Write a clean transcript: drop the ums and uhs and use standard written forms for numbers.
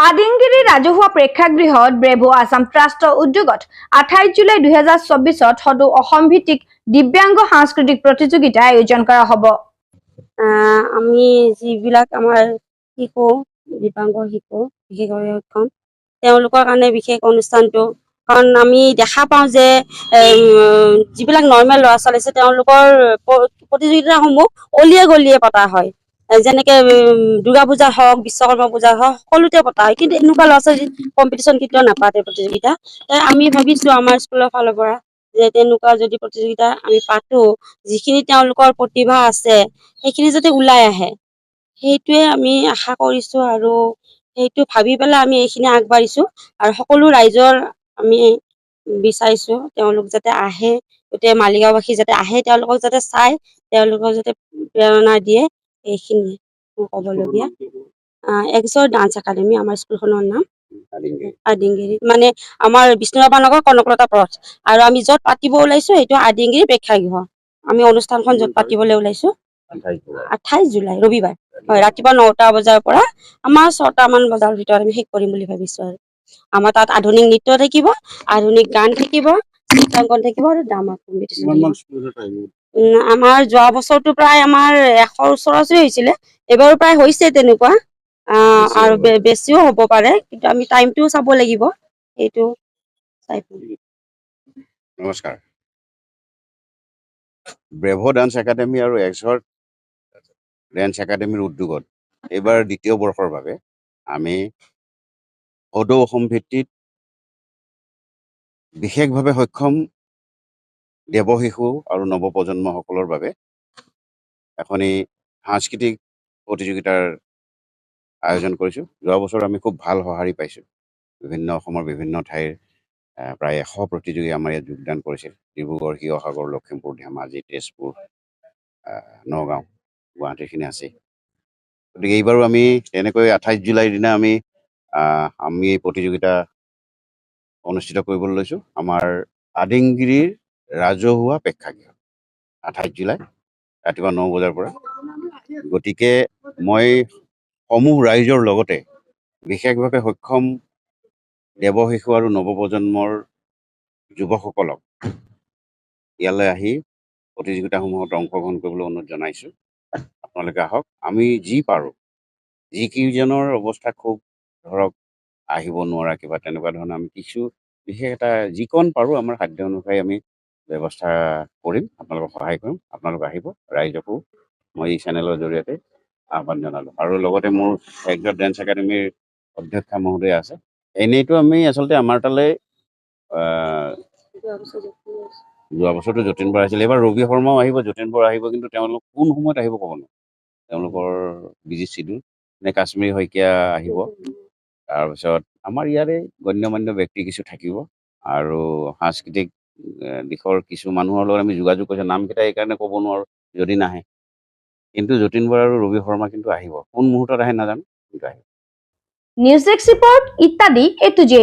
আদিংগিৰি ৰাজহুৱা প্ৰেক্ষাগৃহত ব্ৰেভো আসাম ট্ৰাষ্টৰ উদ্যোগত 28 জুলাই 2024 সদৌ অসম ভিত্তিক দিব্যাংগ সাংস্কৃতিক প্ৰতিযোগিতা আয়োজন কৰা হ'ব। আমি যিবিলাক আমাৰ শিশু দিব্যাংগ শিশু বিশেষভাৱে সক্ষম তেওঁলোকৰ কাৰণে বিশেষ অনুষ্ঠানটো, কাৰণ আমি দেখা পাওঁ যে যিবিলাক নৰ্মেল ল'ৰা ছোৱালী আছে তেওঁলোকৰ প্ৰতিযোগিতাসমূহ অলিয়ে গলিয়ে পতা হয়। যেনেকে দুৰ্গা পূজা হওক, বিশ্বকৰ্মা পূজা হওক, সকলোতে পতা হয়, কিন্তু এনেকুৱা ল'ৰা ছোৱালী কম্পিটিশ্যন কেতিয়াও নাপাতে প্ৰতিযোগিতা। আমি ভাবিছো আমাৰ স্কুলৰ ফালৰ পৰা যে তেনেকুৱা যদি প্ৰতিযোগিতা আমি পাতো, যিখিনি তেওঁলোকৰ প্ৰতিভা আছে সেইখিনি যাতে ওলাই আহে, সেইটোৱে আমি আশা কৰিছো আৰু সেইটো ভাবি পেলাই আমি এইখিনি আগবাঢ়িছো। আৰু সকলো ৰাইজৰ আমি বিচাৰিছো তেওঁলোক যাতে আহে, গোটেই মালিগাঁওবাসী যাতে আহে, তেওঁলোকক যাতে চাই তেওঁলোকক যাতে প্ৰেৰণা দিয়ে, এইখিনি মোৰ ক'বলগীয়া। এক্সৰ ডান্স একাডেমি আমাৰ স্কুলখনৰ নাম আদিংগিৰি, মানে আমাৰ বিষ্ণুৰাভা নগৰ কনকলতা পথ। আৰু আমি য'ত পাতিব ওলাইছো সেইটো আদিংগিৰি প্ৰেক্ষাগৃহ। আমি অনুষ্ঠানখন য'ত পাতিবলৈ ওলাইছো 28 জুলাই ৰবিবাৰ, হয়, ৰাতিপুৱা 9টা বজাৰ পৰা আমাৰ 6টা মান বজাৰ ভিতৰত আমি শেষ কৰিম বুলি ভাবিছো। আৰু আমাৰ তাত আধুনিক নৃত্য থাকিব, আধুনিক গান থাকিব, চিত্ৰাংকন থাকিব আৰু ড্ৰামা কম্পিটিশ্যন। আমাৰ যোৱা বছৰটো প্ৰায় আমাৰ 100ৰ ওচৰা-ওচৰি হৈছিলে, এইবাৰো প্ৰায় হৈছে তেনেকুৱা, আৰু বেছিও হ'ব পাৰে, কিন্তু আমি টাইমটোও চাব লাগিব, সেইটো চাই। নমস্কাৰ। ব্ৰেভো ডান্স একাডেমি আৰু এক্সৰ ডান্স একাডেমিৰ উদ্যোগত এইবাৰ দ্বিতীয় বৰ্ষৰ বাবে আমি সদৌ অসম ভিত্তিত বিশেষভাৱে সক্ষম দেৱশিশু আৰু নৱপ্ৰজন্মসকলৰ বাবে এখনি সাংস্কৃতিক প্ৰতিযোগিতাৰ আয়োজন কৰিছোঁ। যোৱা বছৰ আমি খুব ভাল সঁহাৰি পাইছোঁ। অসমৰ বিভিন্ন ঠাইৰ প্ৰায় 100 প্ৰতিযোগী আমাৰ ইয়াত যোগদান কৰিছিল। ডিব্ৰুগড়, শিৱসাগৰ, লখিমপুৰ, ধেমাজি, তেজপুৰ, নগাঁও, গুৱাহাটীখিনি আছেই। গতিকে এইবাৰো আমি তেনেকৈ 28 জুলাইৰ দিনা আমি এই প্ৰতিযোগিতা অনুষ্ঠিত কৰিবলৈ লৈছোঁ আমাৰ আদিংগিৰিৰ ৰাজহুৱা প্ৰেক্ষাগৃহ, 28 জুলাই ৰাতিপুৱা 9 বজাৰ পৰা। গতিকে মই সমূহ ৰাইজৰ লগতে বিশেষভাৱে সক্ষম দেৱশিশু আৰু নৱপ্ৰজন্মৰ যুৱকসকলক ইয়ালৈ আহি প্ৰতিযোগিতাসমূহত অংশগ্ৰহণ কৰিবলৈ অনুৰোধ জনাইছোঁ। আপোনালোকে আহক, আমি যি পাৰোঁ, যিকেইজনৰ অৱস্থা খুব ধৰক আহিব নোৱাৰা কিবা তেনেকুৱা ধৰণৰ আমি কিছু বিশেষ এটা যিকণ পাৰোঁ আমাৰ সাধ্য অনুসাৰে আমি ব্যৱস্থা কৰিম, আপোনালোকক সহায় কৰিম। আপোনালোক আহিব, ৰাইজকো মই এই চেনেলৰ জৰিয়তে আহ্বান জনালোঁ। আৰু লগতে মোৰ এক্সৰ ডান্স একাডেমীৰ অধ্যক্ষা মহোদয়া আছে। এনেইতো আমি আচলতে আমাৰ তালৈ যোৱা বছৰটো যতীন বৰা আহিছিল, এইবাৰ ৰবি শৰ্মাও আহিব, যতীন বৰা আহিব, কিন্তু তেওঁলোক কোন সময়ত আহিব ক'ব নোৱাৰোঁ, তেওঁলোকৰ বিজি চিডিউল। কাশ্মীৰ শইকীয়া আহিব, তাৰপিছত আমাৰ ইয়াৰে গণ্যমান্য ব্যক্তি কিছু থাকিব, আৰু সাংস্কৃতিক দিশৰ কিছু মানুহৰ লগত আমি যোগাযোগ কৰিছোঁ। নামকেইটা এইকাৰণে ক'ব নোৱাৰোঁ যদি নাহে, কিন্তু যতীন বৰা আৰু ৰবি শৰ্মা কিন্তু আহিব। কোন মুহূৰ্তত আহে নাজানো, কিন্তু আহিব। নিউজ ডেস্ক ৰিপৰ্ট ইত্যাদি A to Z।